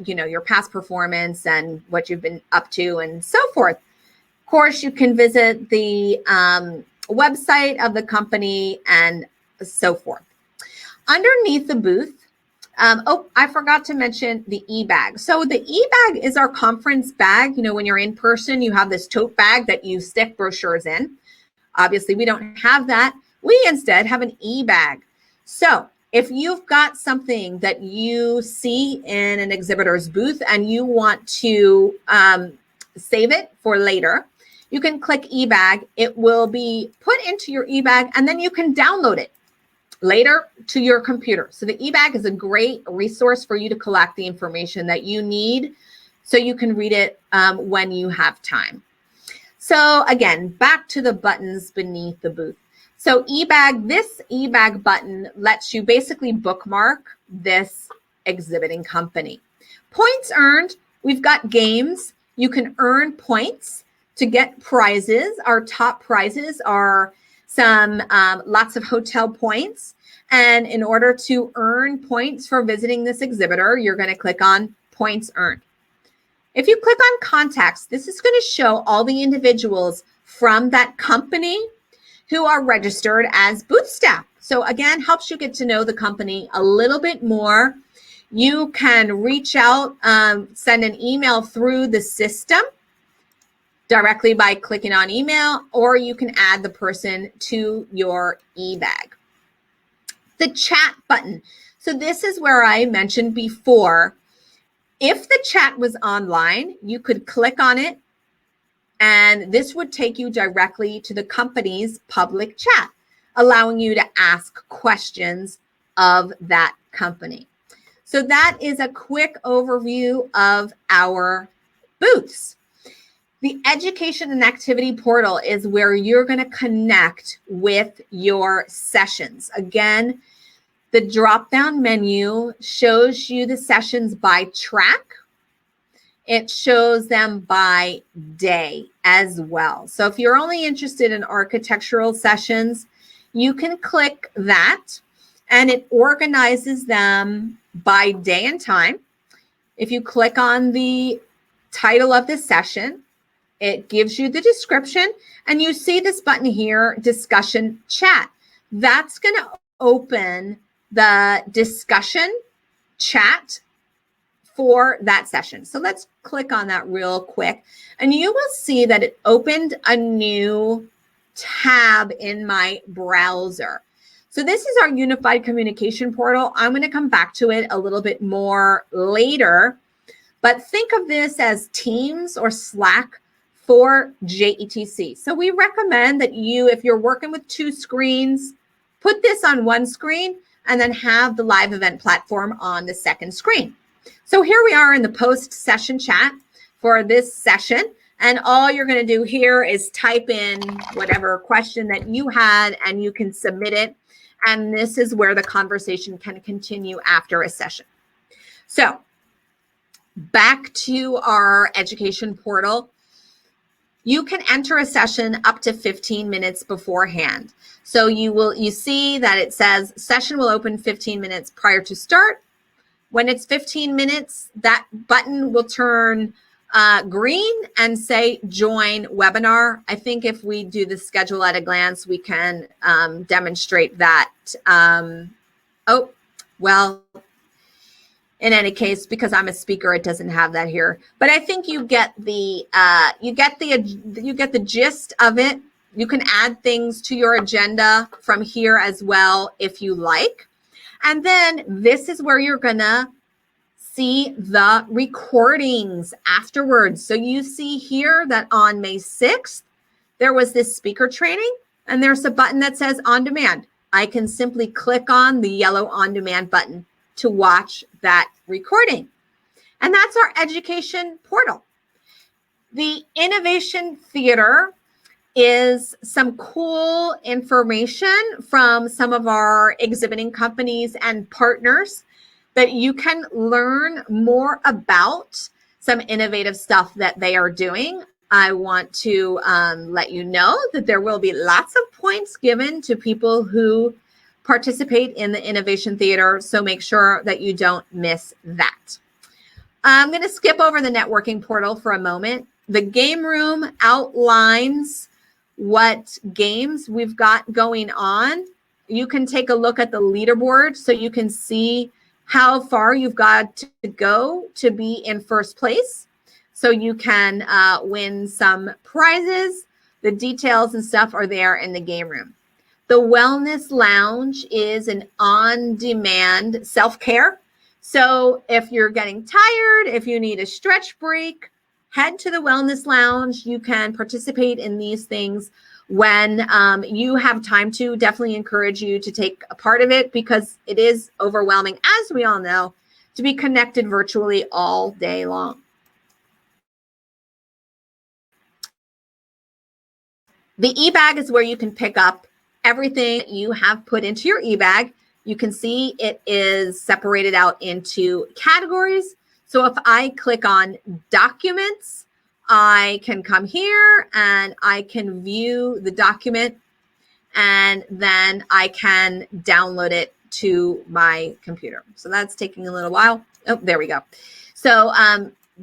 your past performance and what you've been up to and so forth. Of course, you can visit the website of the company and so forth. Underneath the booth, I forgot to mention the e-bag. So the e-bag is our conference bag. When you're in person, you have this tote bag that you stick brochures in. Obviously, we don't have that. We instead have an e-bag. So if you've got something that you see in an exhibitor's booth and you want to save it for later, you can click e-bag. It will be put into your e-bag and then you can download it later to your computer. So the e-bag is a great resource for you to collect the information that you need so you can read it when you have time. So again, back to the buttons beneath the booth. So this e-bag button lets you basically bookmark this exhibiting company. Points earned, we've got games. You can earn points to get prizes. Our top prizes are some lots of hotel points. And in order to earn points for visiting this exhibitor, you're going to click on Points Earned. If you click on Contacts, this is going to show all the individuals from that company who are registered as booth staff. So again, helps you get to know the company a little bit more. You can reach out, send an email through the system directly by clicking on email, or you can add the person to your e-bag. The chat button. So this is where I mentioned before, if the chat was online, you could click on it and this would take you directly to the company's public chat, allowing you to ask questions of that company. So that is a quick overview of our booths. The education and activity portal is where you're going to connect with your sessions. Again, the drop-down menu shows you the sessions by track. It shows them by day as well. So if you're only interested in architectural sessions, you can click that and it organizes them by day and time. If you click on the title of the session, it gives you the description and you see this button here, discussion chat. That's going to open the discussion chat for that session. So let's click on that real quick and you will see that it opened a new tab in my browser. So this is our unified communication portal. I'm going to come back to it a little bit more later, but think of this as Teams or Slack for JETC. So we recommend that you, if you're working with two screens, put this on one screen, and then have the live event platform on the second screen. So here we are in the post-session chat for this session. And all you're going to do here is type in whatever question that you had, and you can submit it. And this is where the conversation can continue after a session. So back to our education portal. You can enter a session up to 15 minutes beforehand. So you see that it says session will open 15 minutes prior to start. When it's 15 minutes, that button will turn green and say join webinar. I think if we do the schedule at a glance, we can demonstrate that. Oh, well, in any case, because I'm a speaker, it doesn't have that here. But I think you get the gist of it. You can add things to your agenda from here as well if you like. And then this is where you're gonna see the recordings afterwards. So you see here that on May 6th, there was this speaker training, and there's a button that says on demand. I can simply click on the yellow on demand button to watch that recording. And that's our education portal. The Innovation Theater is some cool information from some of our exhibiting companies and partners that you can learn more about some innovative stuff that they are doing. I want to let you know that there will be lots of points given to people who participate in the Innovation Theater, so make sure that you don't miss that. I'm going to skip over the networking portal for a moment. The game room outlines what games we've got going on. You can take a look at the leaderboard so you can see how far you've got to go to be in first place. So you can win some prizes. The details and stuff are there in the game room. The Wellness Lounge is an on-demand self-care. So if you're getting tired, if you need a stretch break, head to the Wellness Lounge. You can participate in these things when you have time to. Definitely encourage you to take a part of it because it is overwhelming, as we all know, to be connected virtually all day long. The eBag is where you can pick up everything you have put into your eBag. You can see it is separated out into categories. So if I click on documents, I can come here and I can view the document, and then I can download it to my computer. So that's taking a little while. Oh, there we go. So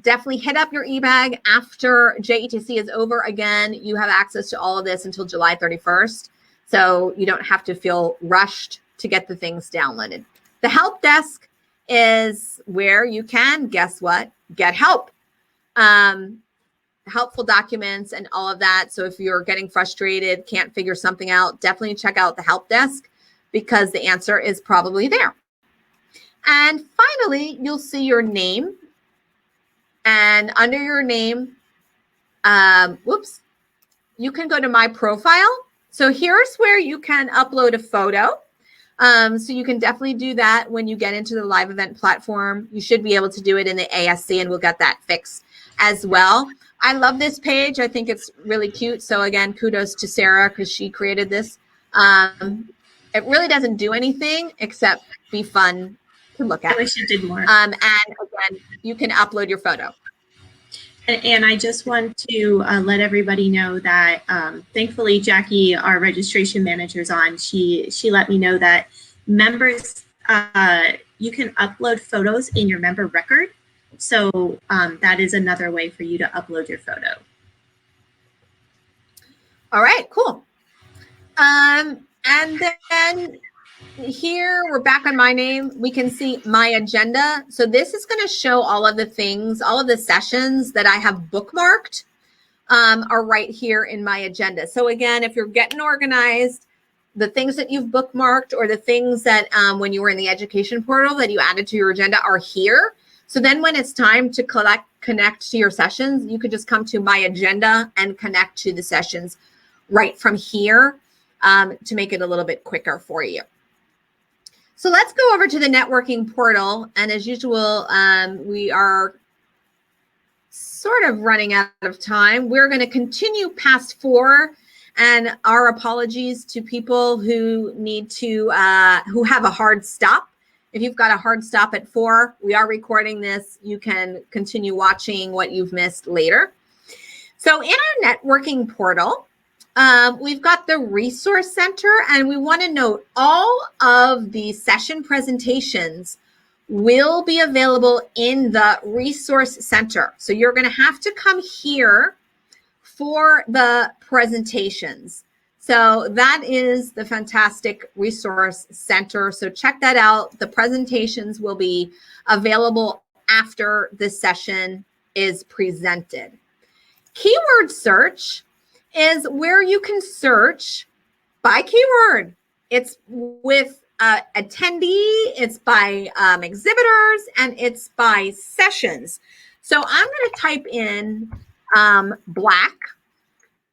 definitely hit up your eBag after JETC is over. Again, you have access to all of this until July 31st. So you don't have to feel rushed to get the things downloaded. The help desk is where you can, guess what, get help. Helpful documents and all of that. So if you're getting frustrated, can't figure something out, definitely check out the help desk because the answer is probably there. And finally, you'll see your name. And under your name, you can go to my profile. So here's where you can upload a photo. So you can definitely do that when you get into the live event platform. You should be able to do it in the ASC, and we'll get that fixed as well. I love this page. I think it's really cute. So again, kudos to Sarah because she created this. It really doesn't do anything except be fun to look at. I wish it did more. And again, you can upload your photo. And I just want to let everybody know that thankfully Jackie, our registration manager, is on. She let me know that members, you can upload photos in your member record. So that is another way for you to upload your photo. All right, cool. And then here we're back on my name. We can see my agenda. So this is going to show all of the things, all of the sessions that I have bookmarked are right here in my agenda. So again, if you're getting organized, the things that you've bookmarked or the things that when you were in the education portal that you added to your agenda are here. So then when it's time to connect to your sessions, you could just come to my agenda and connect to the sessions right from here to make it a little bit quicker for you. So let's go over to the networking portal. And as usual, we are sort of running out of time. We're going to continue past 4, and our apologies to people who need to, who have a hard stop. If you've got a hard stop at 4, we are recording this. You can continue watching what you've missed later. So in our networking portal, we've got the Resource Center, and we want to note all of the session presentations will be available in the Resource Center. So you're going to have to come here for the presentations. So that is the fantastic Resource Center. So check that out. The presentations will be available after this session is presented. Keyword search is where you can search by keyword. It's with attendee, it's by exhibitors, and it's by sessions. So I'm going to type in black.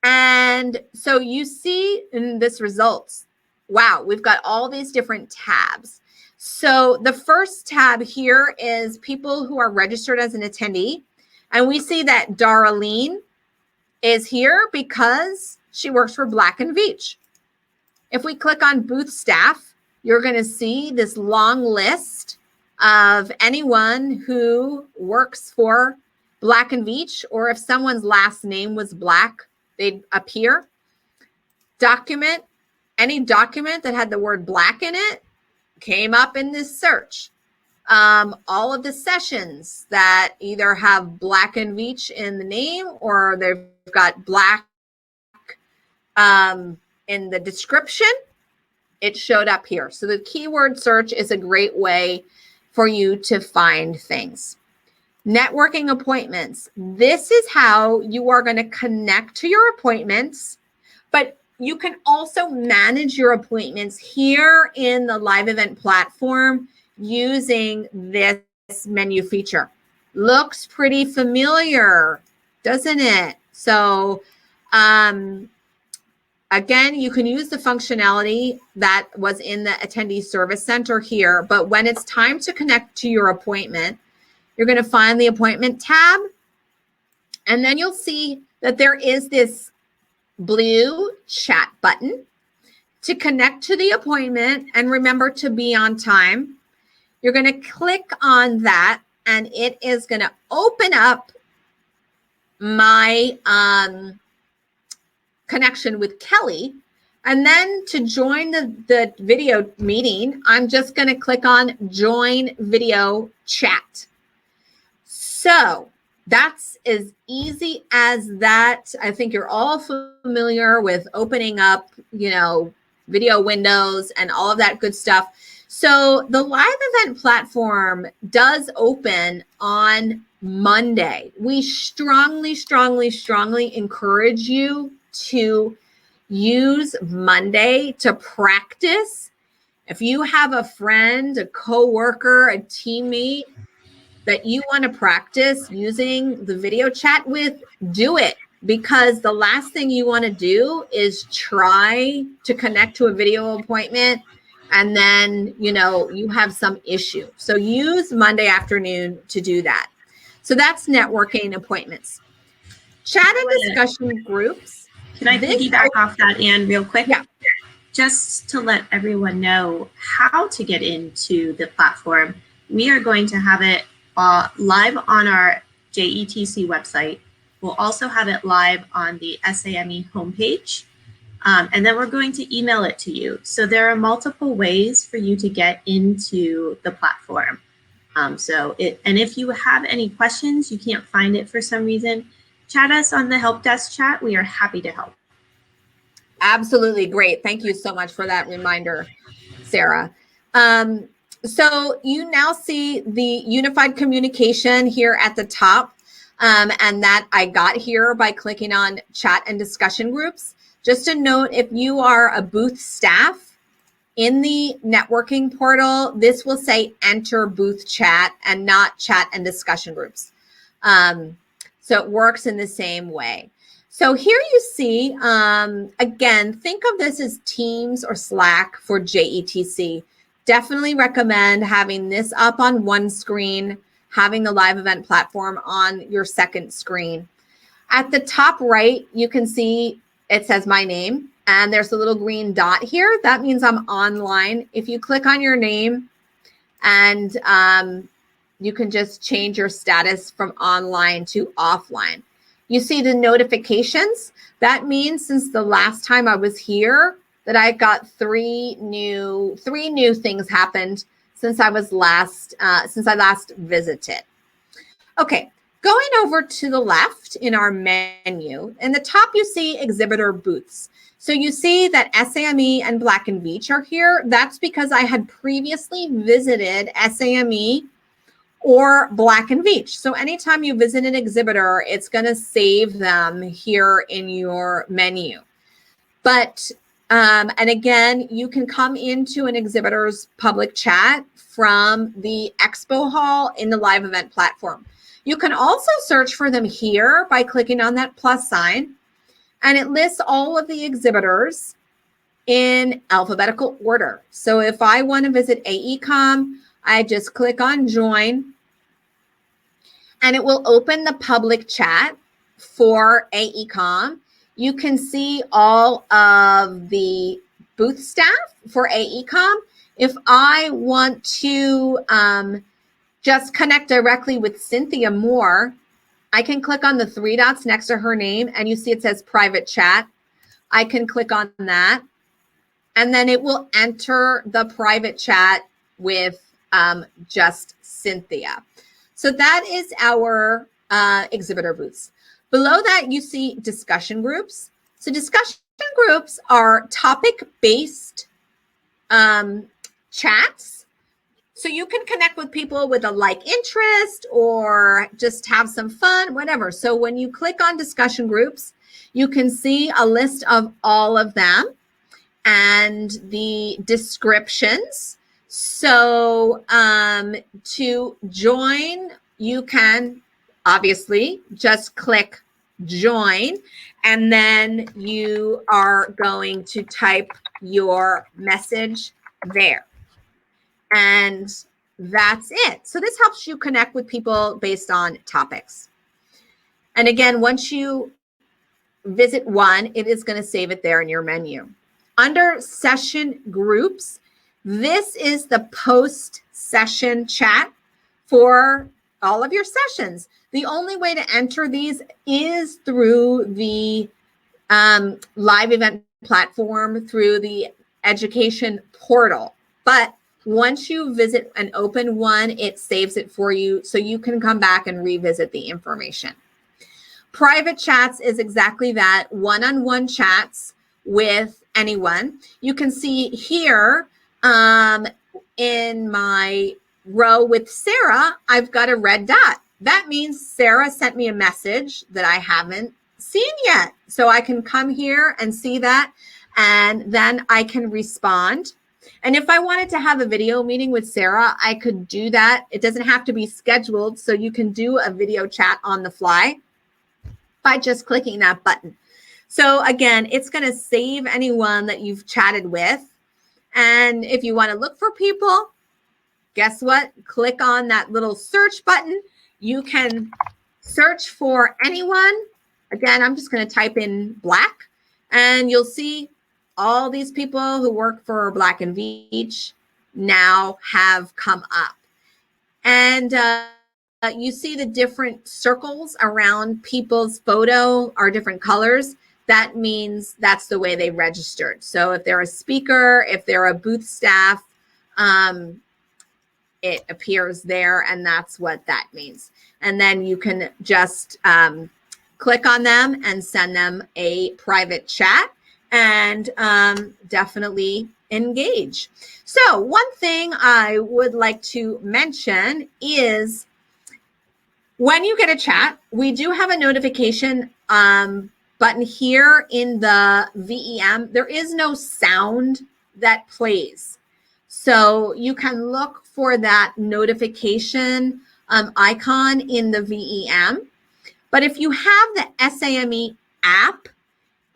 And so you see in this results, wow, we've got all these different tabs. So the first tab here is people who are registered as an attendee. And we see that Darlene is here because she works for Black & Veatch. If we click on booth staff, you're going to see this long list of anyone who works for Black & Veatch, or if someone's last name was Black, they'd appear. Document, any document that had the word Black in it came up in this search. All of the sessions that either have Black & Veatch in the name, or they've got Black in the description, it showed up here. So the keyword search is a great way for you to find things. Networking appointments. This is how you are going to connect to your appointments, but you can also manage your appointments here in the live event platform using this menu feature. Looks pretty familiar, doesn't it? So again, you can use the functionality that was in the Attendee Service Center here, but when it's time to connect to your appointment, you're going to find the appointment tab, and then you'll see that there is this blue chat button to connect to the appointment and remember to be on time. You're going to click on that, and it is going to open up my connection with Kelly. And then to join the video meeting, I'm just going to click on Join Video Chat. So that's as easy as that. I think you're all familiar with opening up, video windows and all of that good stuff. So the live event platform does open on Monday. We strongly, strongly, strongly encourage you to use Monday to practice. If you have a friend, a coworker, a teammate that you want to practice using the video chat with, do it, because the last thing you want to do is try to connect to a video appointment and then, you have some issue. So use Monday afternoon to do that. So that's networking appointments. Chat and discussion groups. Can I piggyback off that, Anne, real quick? Yeah. Just to let everyone know how to get into the platform, we are going to have it live on our JETC website. We'll also have it live on the SAME homepage. And then we're going to email it to you. So there are multiple ways for you to get into the platform. And if you have any questions, you can't find it for some reason, chat us on the help desk chat. We are happy to help. Absolutely great. Thank you so much for that reminder, Sarah. So you now see the unified communication here at the top, and that I got here by clicking on chat and discussion groups. Just a note, if you are a booth staff in the networking portal, this will say enter booth chat and not chat and discussion groups. So it works in the same way. So here you see, again, think of this as Teams or Slack for JETC. definitely recommend having this up on one screen, having the live event platform on your second screen. At the top right, you can see it says my name, and there's a little green dot here. That means I'm online. If you click on your name, and you can just change your status from online to offline. You see the notifications. That means since the last time I was here, that I got three new things happened since I last visited. Okay, going over to the left in our menu, in the top you see exhibitor booths. So you see that SAME and Black & Veatch are here. That's because I had previously visited SAME or Black & Veatch. So anytime you visit an exhibitor, it's going to save them here in your menu. But, and again, you can come into an exhibitor's public chat from the expo hall in the live event platform. You can also search for them here by clicking on that plus sign, and it lists all of the exhibitors in alphabetical order. So if I want to visit AECOM, I just click on join, and it will open the public chat for AECOM. You can see all of the booth staff for AECOM. If I want to just connect directly with Cynthia Moore, I can click on the three dots next to her name, and you see it says private chat. I can click on that, and then it will enter the private chat with just Cynthia. So that is our exhibitor booths. Below that, you see discussion groups. So discussion groups are topic-based chats. So you can connect with people with a like interest or just have some fun, whatever. So when you click on discussion groups, you can see a list of all of them and the descriptions. So to join, you can obviously just click join, and then you are going to type your message there. And that's it. So this helps you connect with people based on topics. And again, once you visit one, it is going to save it there in your menu. Under session groups, this is the post-session chat for all of your sessions. The only way to enter these is through the live event platform, through the education portal. But once you visit and open one, it saves it for you so you can come back and revisit the information. Private chats is exactly that, one-on-one chats with anyone. You can see here in my row with Sarah, I've got a red dot. That means Sarah sent me a message that I haven't seen yet. So I can come here and see that, and then I can respond. And if I wanted to have a video meeting with Sarah, I could do that. It doesn't have to be scheduled, so you can do a video chat on the fly by just clicking that button. So again, it's going to save anyone that you've chatted with. And if you want to look for people, guess what? Click on that little search button. You can search for anyone. Again, I'm just going to type in Black, and you'll see all these people who work for Black & Veatch now have come up. And you see the different circles around people's photo are different colors. That means that's the way they registered. So if they're a speaker, if they're a booth staff, it appears there, and that's what that means. And then you can just click on them and send them a private chat and definitely engage. So one thing I would like to mention is when you get a chat, we do have a notification button here in the VEM. There is no sound that plays. So you can look for that notification icon in the VEM. But if you have the SAME app,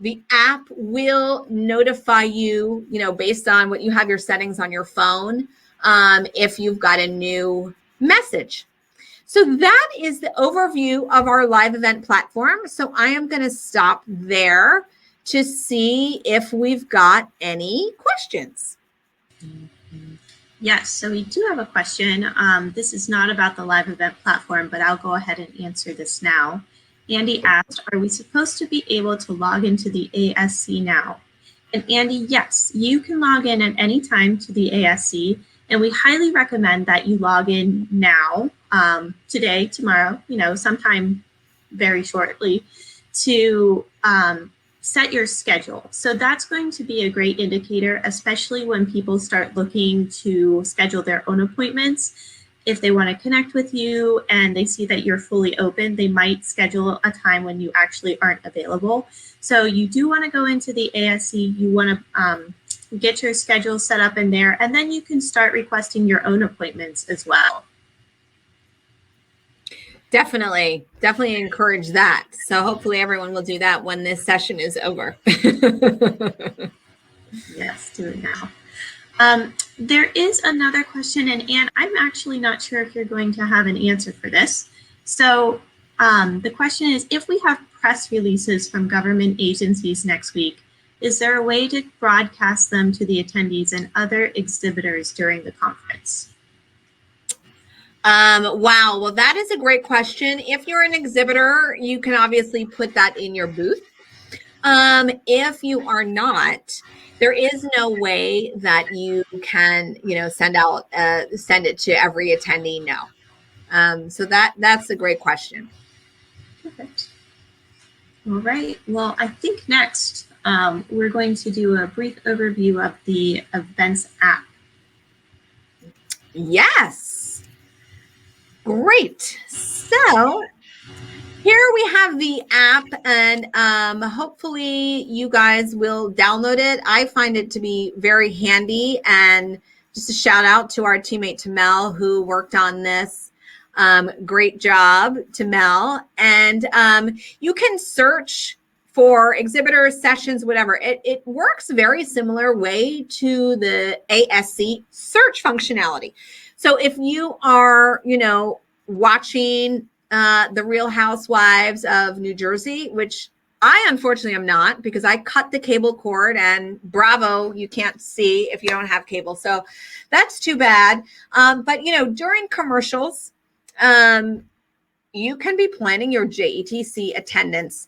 The app will notify you, based on what you have your settings on your phone, if you've got a new message. So that is the overview of our live event platform. So I am going to stop there to see if we've got any questions. Yes, so we do have a question. This is not about the live event platform, but I'll go ahead and answer this now. Andy asked, are we supposed to be able to log into the ASC now? And Andy, yes, you can log in at any time to the ASC, and we highly recommend that you log in now, today, tomorrow, sometime very shortly, to set your schedule. So that's going to be a great indicator, especially when people start looking to schedule their own appointments. If they want to connect with you and they see that you're fully open, they might schedule a time when you actually aren't available. So you do want to go into the ASC, you want to get your schedule set up in there, and then you can start requesting your own appointments as well. Definitely encourage that. So hopefully everyone will do that when this session is over. Yes, do it now. There is another question, and Anne, I'm actually not sure if you're going to have an answer for this. So the question is, if we have press releases from government agencies next week, is there a way to broadcast them to the attendees and other exhibitors during the conference? Wow. Well, that is a great question. If you're an exhibitor, you can obviously put that in your booth. If you are not, there is no way that you can, send it to every attendee. No. So that's a great question. Perfect. All right. Well, I think next we're going to do a brief overview of the events app. Yes. Great. So here we have the app, and hopefully you guys will download it. I find it to be very handy, and just a shout out to our teammate Tamel who worked on this. Great job, Tamel. And you can search for exhibitors, sessions, whatever. It works very similar way to the ASC search functionality. So if you are, watching the Real Housewives of New Jersey, which I unfortunately am not, because I cut the cable cord, and bravo, you can't see if you don't have cable. So that's too bad. But during commercials, you can be planning your JETC attendance